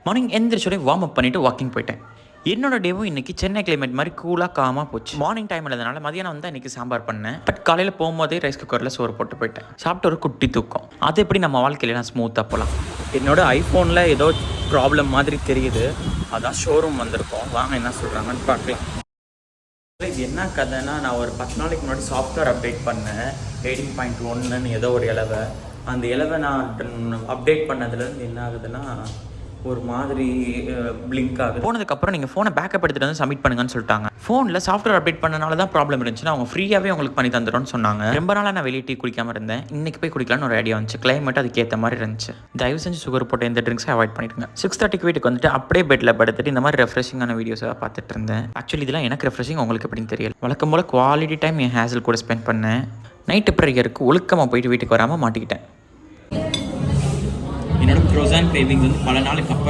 Morning எந்திரிச்சோடய warm up பண்ணிவிட்டு walking போயிட்டேன். என்னோட டேவும் இன்றைக்கி சென்னை கிளைமேட் மாதிரி கூலாக காமாக போச்சு. மார்னிங் டைம் இல்லாதனால மதியானம் வந்து இன்றைக்கி சாம்பார் பண்ணேன். பட் காலையில் போகும்போதே ரைஸ் குக்கரில் சோறு போட்டு போயிட்டேன். சாப்பிட்டு ஒரு குட்டி தூக்கம். அது எப்படி நம்ம வாழ்க்கையில நான் ஸ்மூத்தாக போகலாம். என்னோட ஐஃபோனில் ஏதோ ப்ராப்ளம் மாதிரி தெரியுது. அதான் ஷோரூம் வந்திருக்கோம். வாங்க என்ன சொல்கிறாங்கன்னு பார்க்கலாம். இது என்ன கதைன்னா, நான் ஒரு 10 நாளைக்கு முன்னாடி சாஃப்ட்வேர் அப்டேட் பண்ணேன். 18.1ன்னு ஏதோ ஒரு இலவை. அந்த இலவை நான் அப்டேட் பண்ணதுலேருந்து என்ன ஆகுதுன்னா, ஒரு மாதிரி பிளிங்க் ஆகுது. போனதுக்கப்புறம் நீங்கள் ஃபோனை பேக்கப் எடுத்துகிட்டு வந்து சப்மிட் பண்ணுங்கன்னு சொல்லிட்டாங்க. ஃபோனில் சாஃப்ட்வேர் அப்டேட் பண்ணனால தான் ப்ராப்ளம் இருந்துச்சுன்னா அவங்க ஃப்ரீயாகவே உங்களுக்கு பண்ணி தந்துடும்னு சொன்னாங்க. ரொம்ப நாளாக நான் வெளியே டீ குடிக்காமல் இருந்தேன். இன்றைக்கி போய் குடிக்கலான்னு ஒரு ஐடியா வந்துச்சு. கிளைமேட் அதுக்கேற்ற மாதிரி இருந்துச்சு. தயவு செஞ்சு சுகர் போட்ட எந்த ட்ரிங்க்ஸை அவாய்ட் பண்ணிடுங்க. 6:30 வீட்டுக்கு வந்துட்டு அப்படியே பெட்டில் படுத்துட்டு இந்த மாதிரி ரெஃப்ரெஷிங்கான வீடியோஸை பார்த்துட்டு இருந்தேன். ஆக்சுவலி இதெல்லாம் எனக்கு ரெஃப்ரெஷிங், உங்களுக்கு எப்படின்னு தெரியல. வழக்கம் போல் குவாலிட்டி டைம் என் ஹேசல் கூட ஸ்பெண்ட் பண்ணேன். நைட்டு ப்ரேயருக்கு ஒழுக்கமாக போயிட்டு வீட்டுக்கு வராமல் மாட்டிக்கிட்டேன். என்னோட க்ரோசான் கிரேவிங்ஸ் வந்து பல நாளுக்கு அப்புறம்